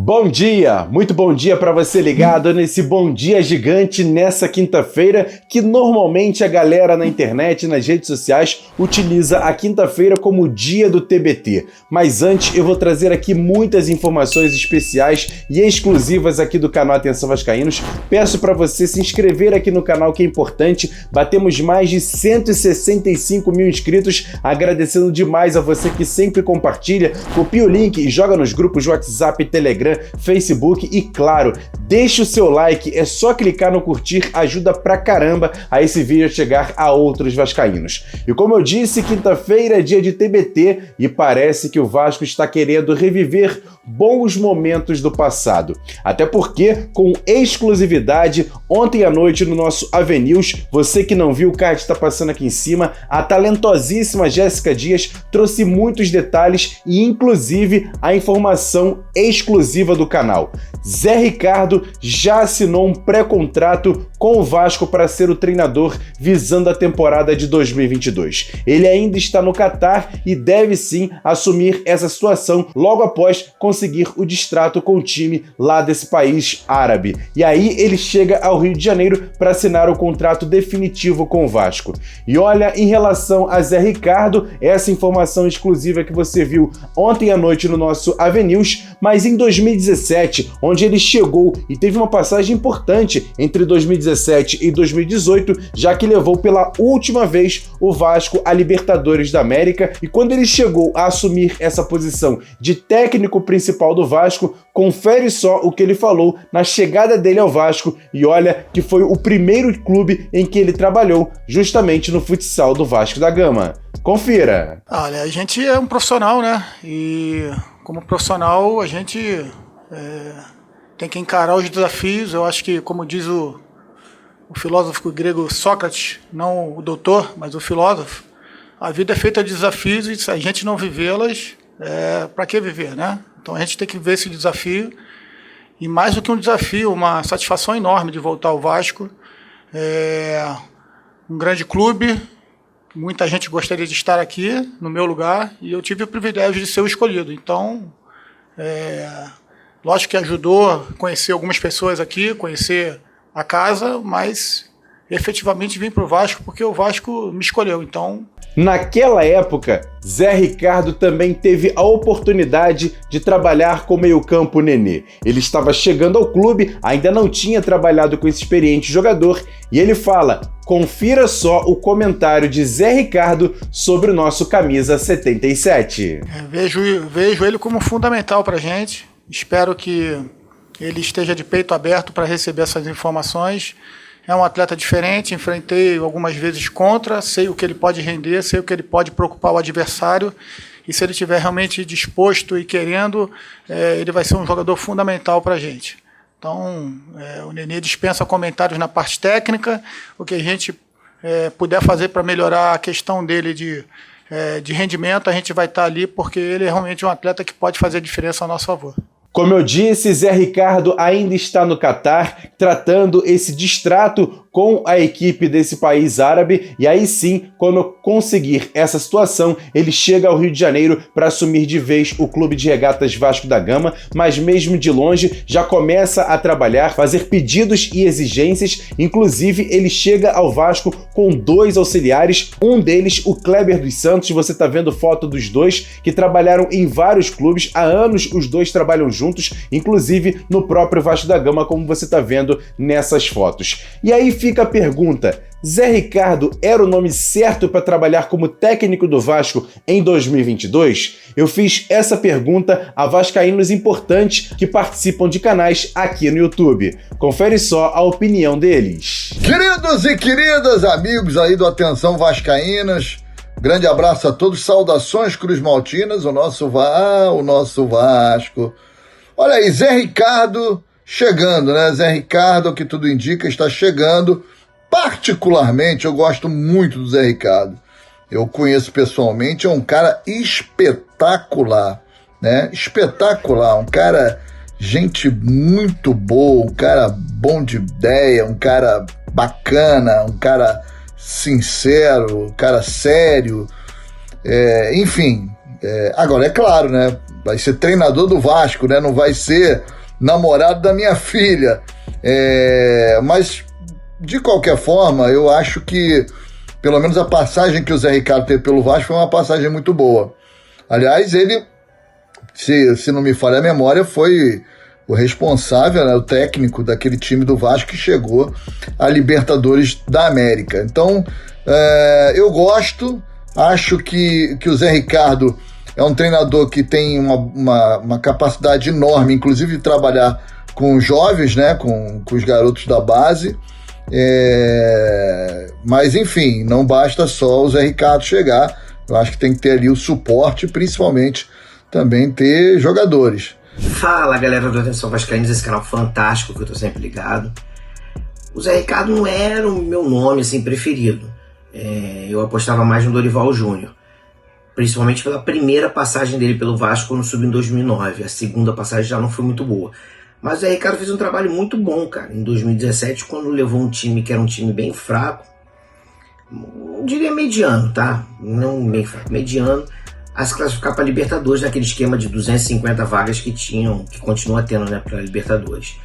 Bom dia, muito bom dia para você ligado nesse Bom Dia Gigante nessa quinta-feira, que normalmente a galera na internet, nas redes sociais, utiliza a quinta-feira como dia do TBT. Mas antes eu vou trazer aqui muitas informações especiais e exclusivas aqui do canal Atenção Vascaínos. Peço para você se inscrever aqui no canal, que é importante. Batemos mais de 165 mil inscritos, agradecendo demais a você que sempre compartilha, copia o link e joga nos grupos de WhatsApp, Telegram, Facebook e, claro, deixa o seu like, é só clicar no curtir, ajuda pra caramba a esse vídeo chegar a outros vascaínos. E como eu disse, quinta-feira é dia de TBT e parece que o Vasco está querendo reviver bons momentos do passado. Até porque, com exclusividade, ontem à noite no nosso Avenews, você que não viu, o card está passando aqui em cima, a talentosíssima Jéssica Dias trouxe muitos detalhes e inclusive a informação exclusiva do canal. Zé Ricardo já assinou um pré-contrato com o Vasco para ser o treinador visando a temporada de 2022. Ele ainda está no Catar e deve sim assumir essa situação logo após conseguir o distrato com o time lá desse país árabe. E aí ele chega ao Rio de Janeiro para assinar o contrato definitivo com o Vasco. E olha, em relação a Zé Ricardo, essa informação exclusiva que você viu ontem à noite no nosso Avenews, mas em 2017, onde ele chegou e teve uma passagem importante entre 2017 e 2018, já que levou pela última vez o Vasco à Libertadores da América, e quando ele chegou a assumir essa posição de técnico principal do Vasco, confere só o que ele falou na chegada dele ao Vasco, e olha que foi o primeiro clube em que ele trabalhou, justamente no futsal do Vasco da Gama. Confira! Olha, a gente é um profissional, né? E como profissional a gente tem que encarar os desafios. Eu acho que, como diz o filósofo grego Sócrates, não o doutor, mas o filósofo, a vida é feita de desafios e se a gente não vivê-las, para que viver, né? Então a gente tem que viver esse desafio, e mais do que um desafio, uma satisfação enorme de voltar ao Vasco. Um grande clube, muita gente gostaria de estar aqui no meu lugar, e eu tive o privilégio de ser o escolhido. Então, lógico que ajudou a conhecer algumas pessoas aqui, conhecer a casa, mas efetivamente vim para o Vasco porque o Vasco me escolheu. Então, naquela época, Zé Ricardo também teve a oportunidade de trabalhar com o meio-campo Nenê. Ele estava chegando ao clube, ainda não tinha trabalhado com esse experiente jogador, e ele fala: confira só o comentário de Zé Ricardo sobre o nosso camisa 77. Vejo ele como fundamental para a gente. Espero que ele esteja de peito aberto para receber essas informações. É um atleta diferente, enfrentei algumas vezes contra, sei o que ele pode render, sei o que ele pode preocupar o adversário, e se ele estiver realmente disposto e querendo, ele vai ser um jogador fundamental para a gente. Então, o Nenê dispensa comentários na parte técnica. O que a gente puder fazer para melhorar a questão dele de rendimento, a gente vai estar ali, porque ele é realmente um atleta que pode fazer a diferença a nosso favor. Como eu disse, Zé Ricardo ainda está no Catar, tratando esse distrato com a equipe desse país árabe, e aí sim, quando conseguir essa situação, ele chega ao Rio de Janeiro para assumir de vez o Clube de Regatas Vasco da Gama, mas mesmo de longe já começa a trabalhar, fazer pedidos e exigências. Inclusive ele chega ao Vasco com 2 auxiliares, um deles o Kleber dos Santos. Você está vendo foto dos dois que trabalharam em vários clubes, há anos os dois trabalham juntos, inclusive no próprio Vasco da Gama, como você está vendo nessas fotos. E aí fica a pergunta: Zé Ricardo era o nome certo para trabalhar como técnico do Vasco em 2022? Eu fiz essa pergunta a vascaínos importantes que participam de canais aqui no YouTube. Confere só a opinião deles. Queridos e queridas amigos aí do Atenção Vascaínas, grande abraço a todos, saudações cruzmaltinas, o nosso Vasco. Olha aí, Zé Ricardo chegando, né? Zé Ricardo, o que tudo indica, está chegando. Particularmente, eu gosto muito do Zé Ricardo. Eu conheço pessoalmente, é um cara espetacular, né? Espetacular, um cara, gente muito boa, um cara bom de ideia, um cara bacana, um cara sincero, um cara sério, enfim. Agora, é claro, né? vai ser treinador do Vasco, né? Não vai ser namorado da minha filha. Mas, de qualquer forma, eu acho que, pelo menos a passagem que o Zé Ricardo teve pelo Vasco foi uma passagem muito boa. Aliás, ele, se não me falha a memória, foi o responsável, né, o técnico daquele time do Vasco que chegou à Libertadores da América. Então, eu gosto, acho que o Zé Ricardo é um treinador que tem uma capacidade enorme, inclusive de trabalhar com jovens, né, com os garotos da base. Mas, enfim, não basta só o Zé Ricardo chegar. Eu acho que tem que ter ali o suporte, principalmente também ter jogadores. Fala, galera do Atenção Vascaínos, esse canal fantástico que eu tô sempre ligado. O Zé Ricardo não era o meu nome assim preferido. Eu apostava mais no Dorival Júnior, principalmente pela primeira passagem dele pelo Vasco quando subiu em 2009. A segunda passagem já não foi muito boa. Mas o Zé Ricardo fez um trabalho muito bom, cara, em 2017, quando levou um time que era um time bem fraco, eu diria mediano, tá? Não bem fraco, mediano, a se classificar para a Libertadores naquele esquema de 250 vagas que continua tendo, né, para a Libertadores.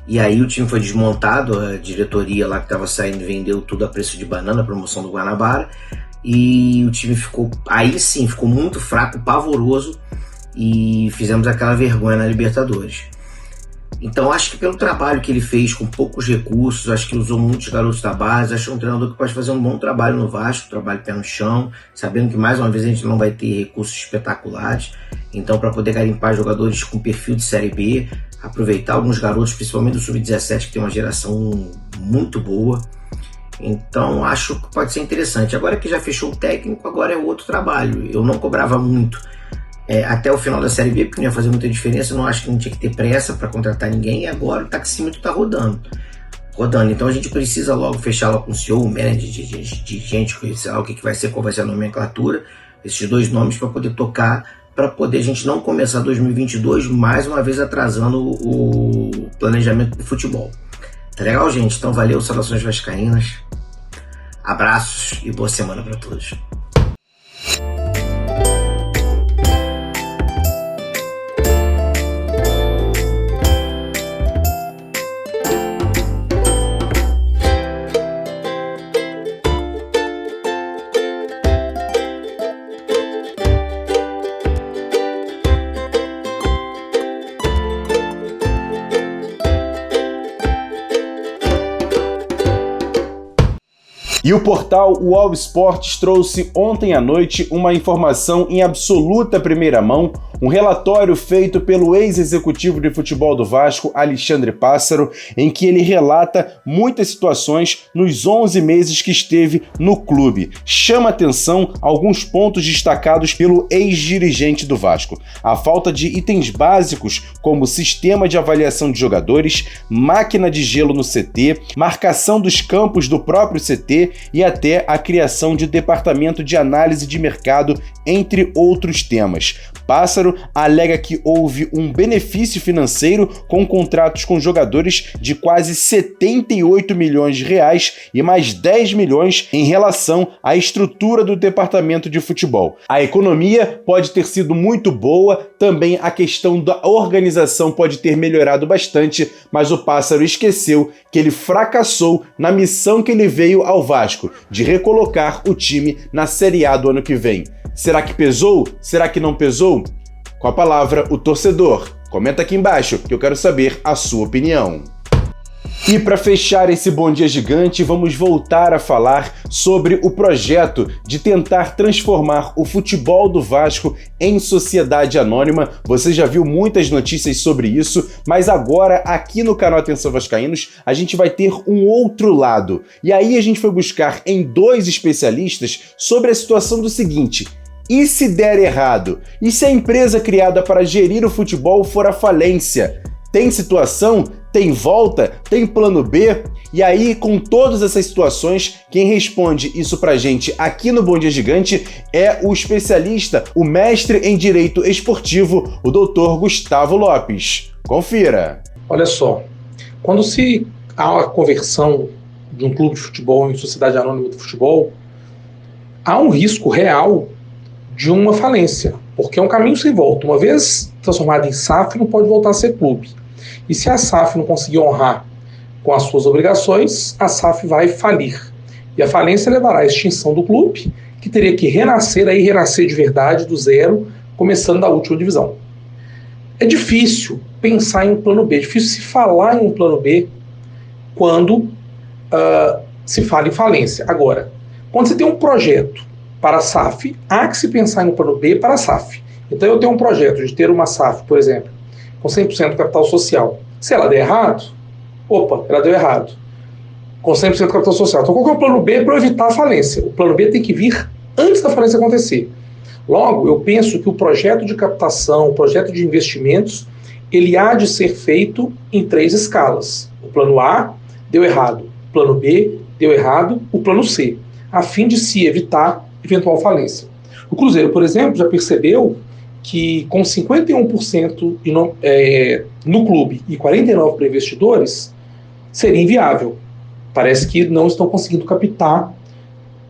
E aí o time foi desmontado, a diretoria lá que estava saindo vendeu tudo a preço de banana, a promoção do Guanabara, e o time ficou muito fraco, pavoroso, e fizemos aquela vergonha na Libertadores. Então acho que pelo trabalho que ele fez com poucos recursos, acho que usou muitos garotos da base, acho que é um treinador que pode fazer um bom trabalho no Vasco, trabalho pé no chão, sabendo que mais uma vez a gente não vai ter recursos espetaculares, então para poder garimpar jogadores com perfil de Série B, aproveitar alguns garotos, principalmente do Sub-17, que tem uma geração muito boa, então acho que pode ser interessante. Agora que já fechou o técnico, agora é outro trabalho, eu não cobrava muito até o final da Série B, porque não ia fazer muita diferença, eu não acho que não tinha que ter pressa para contratar ninguém, e agora o taxímetro está rodando. Então a gente precisa logo fechar lá com o CEO, o manager de gente, sei lá o que vai ser, qual vai ser a nomenclatura, esses dois nomes para poder tocar, para poder a gente não começar 2022 mais uma vez atrasando o planejamento do futebol. Tá legal, gente? Então valeu, saudações vascaínas, abraços e boa semana para todos. E o portal UOL Esportes trouxe ontem à noite uma informação em absoluta primeira mão, um relatório feito pelo ex-executivo de futebol do Vasco, Alexandre Pássaro, em que ele relata muitas situações nos 11 meses que esteve no clube. Chama atenção alguns pontos destacados pelo ex-dirigente do Vasco: a falta de itens básicos como sistema de avaliação de jogadores, máquina de gelo no CT, marcação dos campos do próprio CT e até a criação de departamento de análise de mercado, entre outros temas. Pássaro alega que houve um benefício financeiro com contratos com jogadores de quase 78 milhões de reais e mais 10 milhões em relação à estrutura do departamento de futebol. A economia pode ter sido muito boa, também a questão da organização pode ter melhorado bastante, mas o Pássaro esqueceu que ele fracassou na missão que ele veio ao Vasco, de recolocar o time na Série A do ano que vem. Será que pesou? Será que não pesou? Com a palavra, o torcedor. Comenta aqui embaixo que eu quero saber a sua opinião. E para fechar esse Bom Dia Gigante, vamos voltar a falar sobre o projeto de tentar transformar o futebol do Vasco em sociedade anônima. Você já viu muitas notícias sobre isso, mas agora aqui no canal Atenção Vascaínos a gente vai ter um outro lado. E aí a gente foi buscar em 2 especialistas sobre a situação do seguinte: e se der errado? E se a empresa criada para gerir o futebol for à falência? Tem situação? Tem volta? Tem plano B? E aí, com todas essas situações, quem responde isso pra gente aqui no Bom Dia Gigante é o especialista, o mestre em Direito Esportivo, o Dr. Gustavo Lopes. Confira! Olha só, quando se há a conversão de um clube de futebol em sociedade anônima do futebol, há um risco real de uma falência. porque é um caminho sem volta. Uma vez transformado em SAF, não pode voltar a ser clube. E se a SAF não conseguir honrar com as suas obrigações, a SAF vai falir. E a falência levará à extinção do clube, que teria que renascer de verdade, do zero, começando da última divisão. É difícil pensar em um plano B, é difícil se falar em um plano B quando se fala em falência. Agora, quando você tem um projeto para a SAF, há que se pensar em um plano B para a SAF. Então eu tenho um projeto de ter uma SAF, por exemplo, com 100% de capital social. Se ela der errado, ela deu errado. Com 100% de capital social. Então qual que é o plano B para evitar a falência? O plano B tem que vir antes da falência acontecer. Logo, eu penso que o projeto de captação, o projeto de investimentos, ele há de ser feito em 3 escalas. O plano A deu errado, o plano B deu errado, o plano C, a fim de se evitar eventual falência. O Cruzeiro, por exemplo, já percebeu que com 51% no clube e 49% para investidores, seria inviável. Parece que não estão conseguindo captar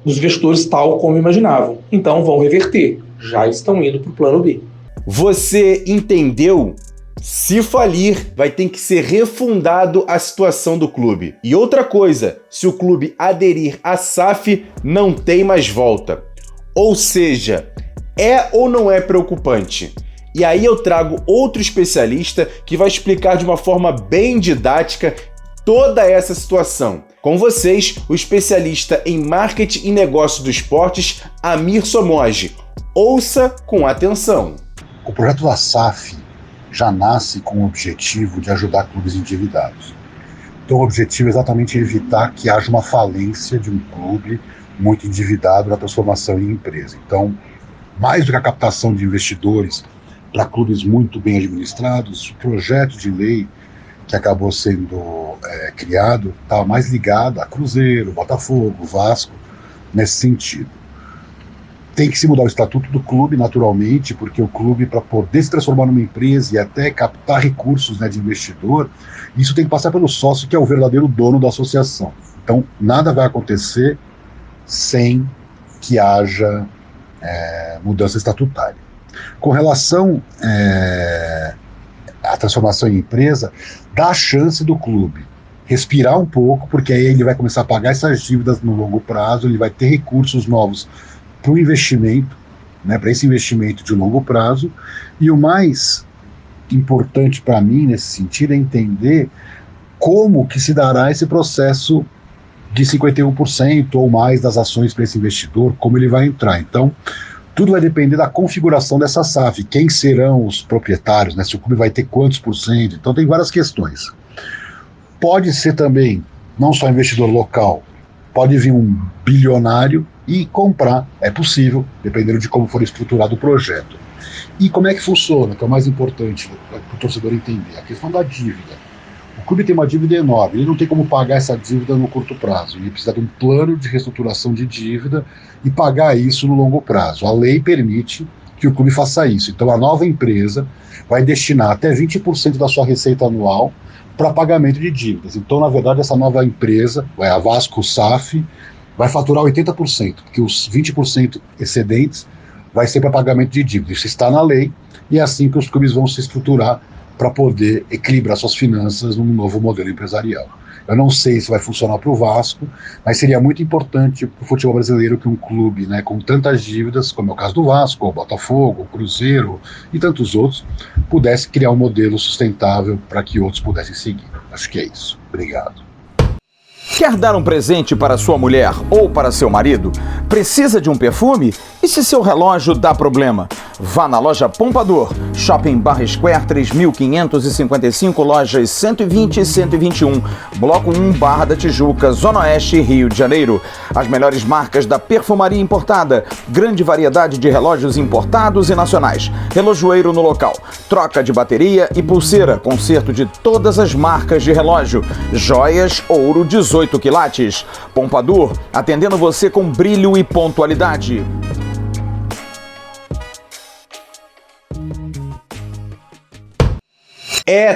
os investidores tal como imaginavam. Então vão reverter. Já estão indo para o plano B. Você entendeu? Se falir, vai ter que ser refundado a situação do clube. E outra coisa, se o clube aderir à SAF, não tem mais volta. Ou seja, é ou não é preocupante? E aí eu trago outro especialista que vai explicar de uma forma bem didática toda essa situação. Com vocês, o especialista em marketing e negócio dos esportes, Amir Somoge. Ouça com atenção. O projeto da SAF já nasce com o objetivo de ajudar clubes endividados. Então o objetivo é exatamente evitar que haja uma falência de um clube muito endividado na transformação em empresa. Então, mais do que a captação de investidores para clubes muito bem administrados, o projeto de lei que acabou sendo criado estava mais ligado a Cruzeiro, Botafogo, Vasco, nesse sentido. Tem que se mudar o estatuto do clube, naturalmente, porque o clube, para poder se transformar numa empresa e até captar recursos, de investidor, isso tem que passar pelo sócio, que é o verdadeiro dono da associação. Então, nada vai acontecer sem que haja mudança estatutária. Com relação à transformação em empresa, dá a chance do clube respirar um pouco, porque aí ele vai começar a pagar essas dívidas no longo prazo, ele vai ter recursos novos para o investimento, para esse investimento de longo prazo. E o mais importante para mim nesse sentido é entender como que se dará esse processo de 51% ou mais das ações para esse investidor, como ele vai entrar. Então, tudo vai depender da configuração dessa SAF, quem serão os proprietários, se o clube vai ter quantos por cento. Então tem várias questões. Pode ser também, não só investidor local, pode vir um bilionário e comprar, é possível, dependendo de como for estruturado o projeto. E como é que funciona, que é o mais importante para o torcedor entender, a questão da dívida. O clube tem uma dívida enorme, ele não tem como pagar essa dívida no curto prazo, ele precisa de um plano de reestruturação de dívida e pagar isso no longo prazo. A lei permite que o clube faça isso, então a nova empresa vai destinar até 20% da sua receita anual para pagamento de dívidas. Então, na verdade, essa nova empresa, a Vasco SAF, vai faturar 80%, porque os 20% excedentes vai ser para pagamento de dívidas. Isso está na lei e é assim que os clubes vão se estruturar para poder equilibrar suas finanças num novo modelo empresarial. Eu não sei se vai funcionar para o Vasco, mas seria muito importante para o futebol brasileiro que um clube com tantas dívidas, como é o caso do Vasco, o Botafogo, o Cruzeiro e tantos outros, pudesse criar um modelo sustentável para que outros pudessem seguir. Acho que é isso. Obrigado. Quer dar um presente para sua mulher ou para seu marido? Precisa de um perfume? E se seu relógio dá problema? Vá na loja Pompadour, Shopping Barra Square 3555, lojas 120 e 121, Bloco 1, Barra da Tijuca, Zona Oeste, Rio de Janeiro. As melhores marcas da perfumaria importada, grande variedade de relógios importados e nacionais, relojoeiro no local, troca de bateria e pulseira, conserto de todas as marcas de relógio, joias, ouro 18 quilates. Pompadour, atendendo você com brilho e pontualidade.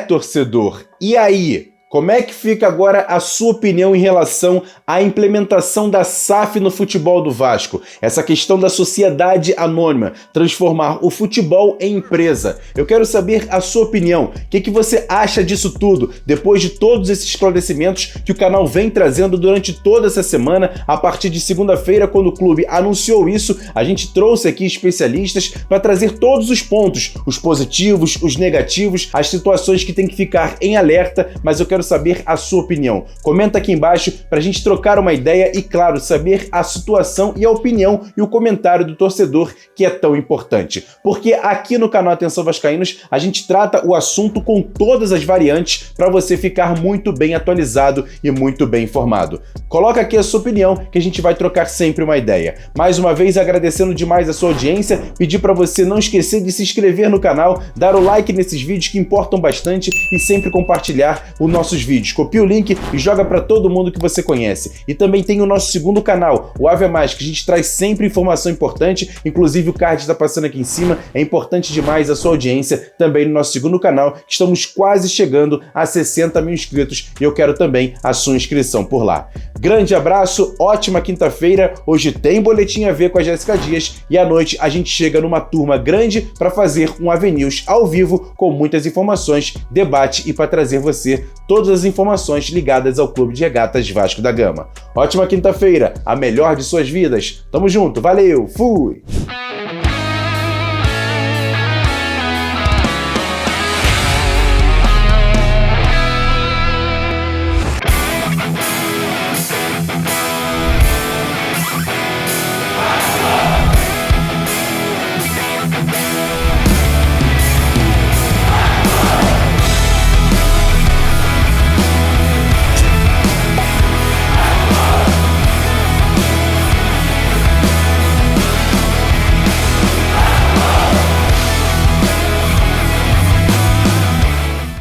Torcedor, e aí? Como é que fica agora a sua opinião em relação à implementação da SAF no futebol do Vasco? Essa questão da sociedade anônima, transformar o futebol em empresa. Eu quero saber a sua opinião. O que você acha disso tudo, depois de todos esses esclarecimentos que o canal vem trazendo durante toda essa semana? A partir de segunda-feira, quando o clube anunciou isso, a gente trouxe aqui especialistas para trazer todos os pontos, os positivos, os negativos, as situações que tem que ficar em alerta, mas eu quero saber a sua opinião. Comenta aqui embaixo para a gente trocar uma ideia e, claro, saber a situação e a opinião e o comentário do torcedor, que é tão importante. Porque aqui no canal Atenção Vascaínos, a gente trata o assunto com todas as variantes para você ficar muito bem atualizado e muito bem informado. Coloca aqui a sua opinião que a gente vai trocar sempre uma ideia. Mais uma vez, agradecendo demais a sua audiência, pedir para você não esquecer de se inscrever no canal, dar o like nesses vídeos que importam bastante e sempre compartilhar os nossos vídeos. Copia o link e joga para todo mundo que você conhece. E também tem o nosso segundo canal, o Ave Mais, que a gente traz sempre informação importante, inclusive o card está passando aqui em cima. É importante demais a sua audiência também no nosso segundo canal, que estamos quase chegando a 60 mil inscritos e eu quero também a sua inscrição por lá. Grande abraço, ótima quinta-feira. Hoje tem Boletim AV com a Jéssica Dias e à noite a gente chega numa turma grande para fazer um AV News ao vivo com muitas informações, debate e para trazer você todas as informações ligadas ao Clube de Regatas Vasco da Gama. Ótima quinta-feira, a melhor de suas vidas. Tamo junto, valeu, fui!